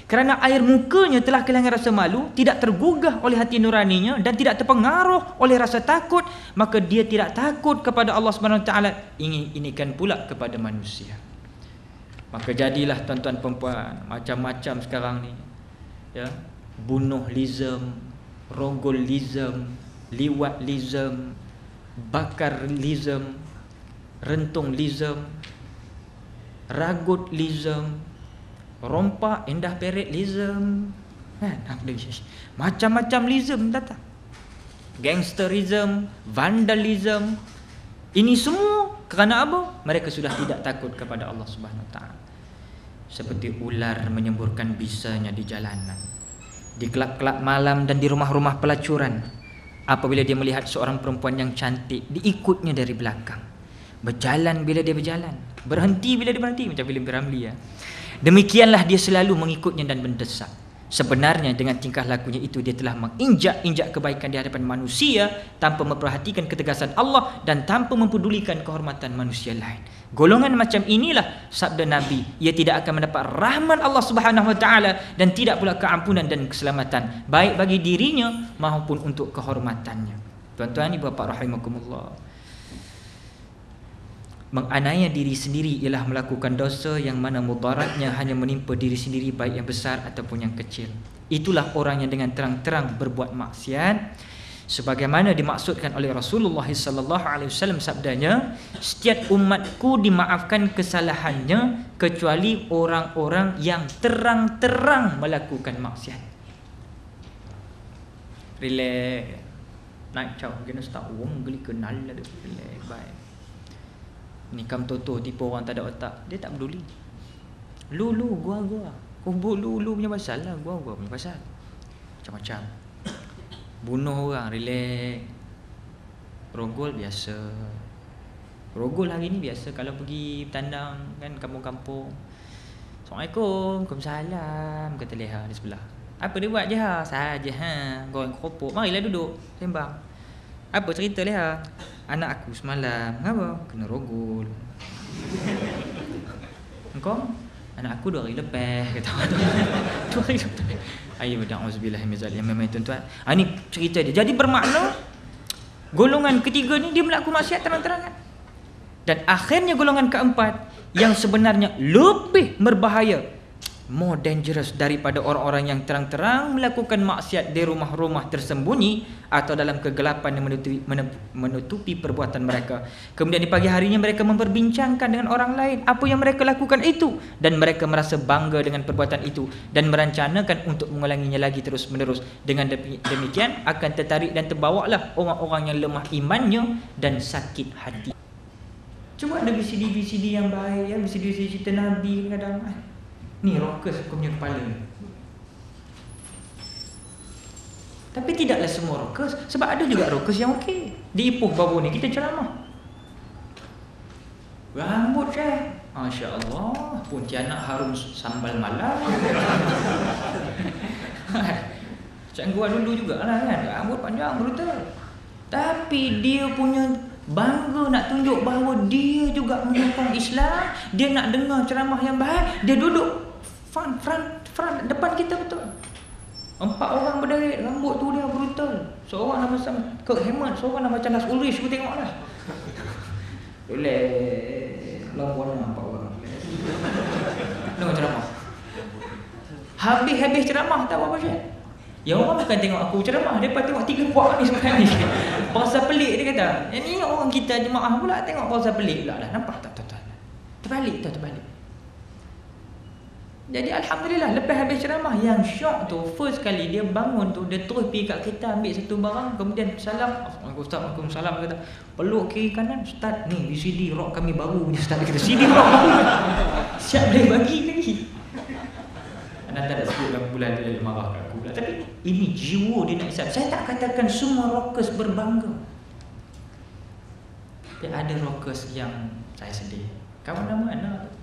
Kerana air mukanya telah kehilangan rasa malu, tidak tergugah oleh hati nuraninya dan tidak terpengaruh oleh rasa takut, maka dia tidak takut kepada Allah Subhanahu Wa Taala, ingin pula kepada manusia. Maka jadilah tuan-tuan perempuan, macam-macam sekarang ni, ya, bunuhlism, rogolism, liwatlism, bakarlism, rentunglism, ragutlism, rompak indah peretlism, kan? Macam-macam lism datang. Gangsterism, vandalism. Ini semua kerana apa? Mereka sudah tidak takut kepada Allah Subhanahu Wa Taala. Seperti ular menyemburkan bisanya di jalanan, di kelab-kelab malam dan di rumah-rumah pelacuran. Apabila dia melihat seorang perempuan yang cantik, diikutnya dari belakang. Berjalan bila dia berjalan, berhenti bila dia berhenti, macam filem Ramli, ya. Demikianlah dia selalu mengikutnya dan mendesak. Sebenarnya dengan tingkah lakunya itu dia telah menginjak-injak kebaikan di hadapan manusia tanpa memperhatikan ketegasan Allah dan tanpa mempedulikan kehormatan manusia lain. Golongan macam inilah sabda Nabi, ia tidak akan mendapat rahmat Allah Subhanahu Wa Taala dan tidak pula keampunan dan keselamatan, baik bagi dirinya maupun untuk kehormatannya. Tuan-tuan ibu bapa rahimakumullah, menganiaya diri sendiri ialah melakukan dosa yang mana mudaratnya hanya menimpa diri sendiri, baik yang besar ataupun yang kecil. Itulah orang yang dengan terang-terang berbuat maksiat, sebagaimana dimaksudkan oleh Rasulullah sallallahu alaihi wasallam sabdanya, setiap umatku dimaafkan kesalahannya kecuali orang-orang yang terang-terang melakukan maksiat. Relax, naik caw kena start wong geli kenal lah tu. Relax, baik. Ni kam toto tipu orang tak ada otak, dia tak peduli. Lu gua kubur lu punya pasal lah, gua punya pasal. Macam-macam. Bunuh orang, relax. Rogol biasa. Rogol hari ni biasa kalau pergi bertandang kan kampung-kampung. Assalamualaikum, Waalaikumsalam, kata leha di sebelah. Apa dia buat je ha? Saja ha, goreng keropok. Marilah duduk sembang. Apa cerita leha? Anak aku semalam, apa? Kena rogol. Engkau? Anak aku 2 hari lepas, kata orang tu. 2 hari lepas. Ayo na'udzubillah min zalik. Memang tuan-tuan. Ini cerita dia. Jadi bermakna golongan ketiga ni dia melakukan maksiat terang-terangan. Dan akhirnya golongan keempat yang sebenarnya lebih berbahaya, more dangerous daripada orang-orang yang terang-terang melakukan maksiat di rumah-rumah tersembunyi atau dalam kegelapan yang menutupi perbuatan mereka. Kemudian di pagi harinya mereka memperbincangkan dengan orang lain apa yang mereka lakukan itu, dan mereka merasa bangga dengan perbuatan itu dan merencanakan untuk mengulanginya lagi terus-menerus. Dengan demikian akan tertarik dan terbawalah orang-orang yang lemah imannya dan sakit hati. Cuba ada VCD yang baik, ya, VCD cerita Nabi kadang. Ni rockers aku punya kepala ni. Tapi tidaklah semua rockers, sebab ada juga rockers yang okey. Di Ipoh baru ni kita ceramah. Rambut saya, Masya Allah, Pontianak harum sambal malam. Macam gua dulu jugalah kan, rambut panjang brutal. Tapi dia punya bangga nak tunjuk bahawa dia juga menyokong Islam. Dia nak dengar ceramah yang baik. Dia duduk front depan kita betul. 4 orang berdiri, rambut tu dia brutal. Seorang nama Kirk Hammett, seorang nama Charles Ulrich, aku tengoklah. Boleh lawan 4 orang. Dengar ceramah. Habis ceramah tahu apa dia? Ya orang bukan tengok aku ceramah, depa tengok 3 puak ni sekarang ni. Bahasa pelik dia kata. Yang ni orang kita jemaah pula tengok bahasa pelik pula dah. Nampak tak tuan-tuan? Terbalik. Jadi alhamdulillah lepas habis ceramah, yang syok tu first kali dia bangun tu, dia terus pergi kat kereta ambil satu barang, kemudian salam, Waalaikumsalam, kata peluk kiri kanan, Ustaz ni VCD rock kami baru ni Ustaz, kata CD rock baru. Siap boleh bagi lagi. Anda tak ada sebut dalam bulan dia marah kat aku pula. Tapi ini jiwa dia nak Islam. Saya tak katakan semua rockers berbangga. Tapi ada rockers yang saya sedih. Kawan nama anak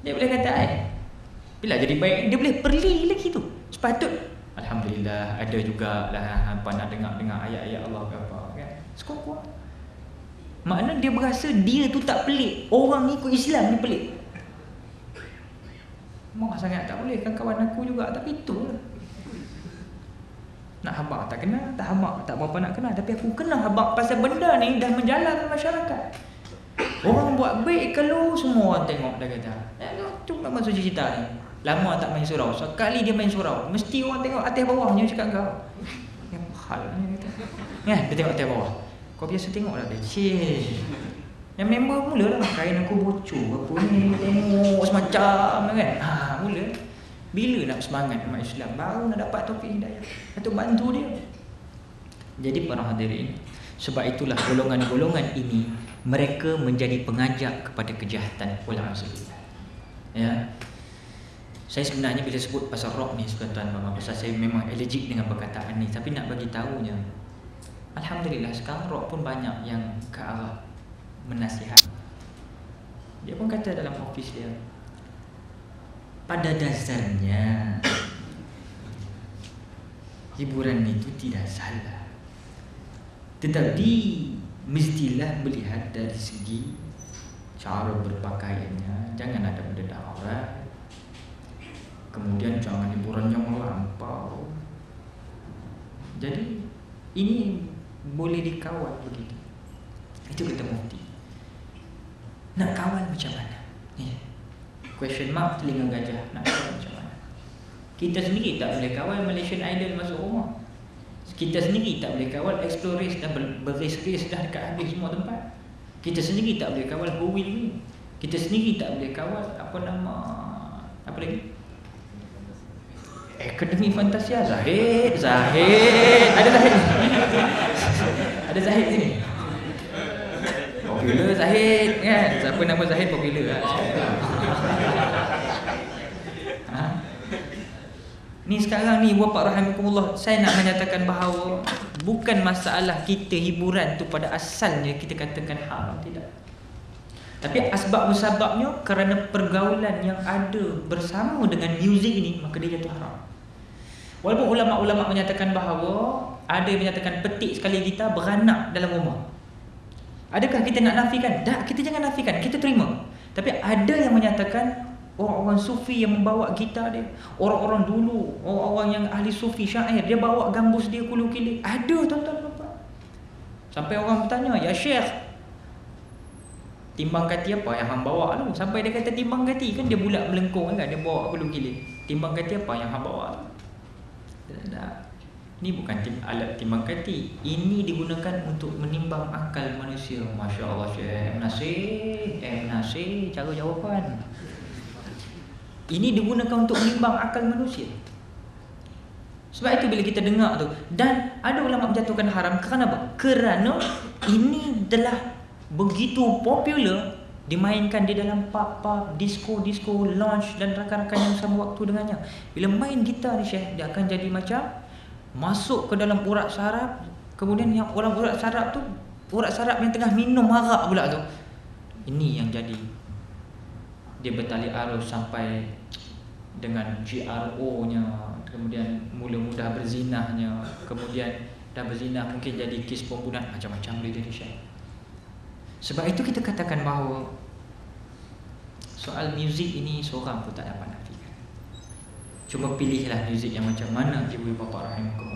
dia boleh kata bila jadi baik, dia boleh perli lagi tu. Sepatut alhamdulillah ada jugalah hampa nak dengar ayat-ayat Allah ke apa kan. Sekuat. Makna dia berasa dia tu tak pelik. Orang ikut Islam ni pelik. Mak sangat tak boleh, kan kawan aku juga. Tapi itulah, nak habaq tak kenal, tak habaq tak berapa nak kenal, tapi aku kenal habaq pasal benda ni dah menjalar dalam masyarakat. Orang buat baik kalau semua orang tengok, dah kata cuma masuk cerita ni lama tak main surau, sekali dia main surau mesti orang tengok atas bawahnya. Cakap kau yang hal ni kata, kan dia tengok atas bawah. Kau biasa tengok lah kecil. Yang member mula lah kain aku bocor apa ni, tengok semacam kan. Mula bila nak semangat umat Islam, baru nak dapat taufik hidayah atau bantu dia. Jadi para hadirin, sebab itulah golongan-golongan ini mereka menjadi pengajak kepada kejahatan. Walhamdulillah. Ya. Saya sebenarnya bila sebut pasal rock ni, tuan-tuan dan pasal saya memang allergic dengan perkataan ni, tapi nak bagi tahunya, alhamdulillah sekarang rock pun banyak yang ke arah menasihat. Dia pun kata dalam office dia, pada dasarnya hiburan itu tidak salah, tetapi mestilah melihat dari segi cara berpakaiannya. Jangan ada mendedah aurat, kemudian jangan hiburan yang melampau. Jadi ini boleh dikawal begitu. Itu kata mufti. Nak kawal macam mana? Question mark telinga gajah. Nak kawal macam mana? Kita sendiri tak boleh kawal Malaysian Idol masuk rumah. Kita sendiri tak boleh kawal Explorers dah berris-ris dah dekat habis semua tempat. Kita sendiri tak boleh kawal Who Will Win. Kita sendiri tak boleh kawal apa lagi? Akademi Fantasia. Zahid. Ada Zahid. Ada Zahid sini. Popular Zahid kan. Siapa nama Zahid popular lah. Ni sekarang ni Bapak rahimakumullah, saya nak menyatakan bahawa bukan masalah kita hiburan tu pada asalnya kita katakan haram, tidak. Tapi asbab musababnya kerana pergaulan yang ada bersama dengan muzik ini, maka dia jatuh haram. Walaupun ulama-ulama menyatakan bahawa ada yang menyatakan petik sekali gitar beranak dalam rumah. Adakah kita nak nafikan? Tak, kita jangan nafikan, kita terima. Tapi ada yang menyatakan orang-orang sufi yang membawa gitar dia, orang-orang dulu, orang-orang yang ahli sufi syair, dia bawa gambus dia kulu-kili. Ada tuan-tuan bapak. Sampai orang bertanya, ya Syekh, timbang kati apa yang hang bawa tu? Sampai dia kata timbang kati, kan dia bulat melengkung kan, dia bawa kulu-kili. Timbang kati apa yang hang bawa tu? Tak. Ini bukan alat timbang kati. Ini digunakan untuk menimbang akal manusia. Masya Allah Syekh Nasir, cara jawapan. Ini digunakan untuk menimbang akal manusia. Sebab itu bila kita dengar tu, dan ada ulama menjatuhkan haram kerana apa? Kerana ini adalah begitu popular dimainkan di dalam pub-pub, disco, lounge dan rakan-rakan yang sama waktu dengannya. Bila main gitar ni Syekh, dia akan jadi macam masuk ke dalam urat saraf. Kemudian yang orang urat saraf tu, urat saraf yang tengah minum arak pula tu, ini yang jadi dia bertali arus sampai dengan GRO-nya, kemudian mula mudah berzinahnya, kemudian dah berzinah mungkin jadi kes pembunuhan, macam-macam boleh jadi Syekh. Sebab itu kita katakan bahawa soal muzik ini seorang pun tak dapat nafikan. Cuma pilihlah muzik yang macam mana ibu bapa rahimakumullah.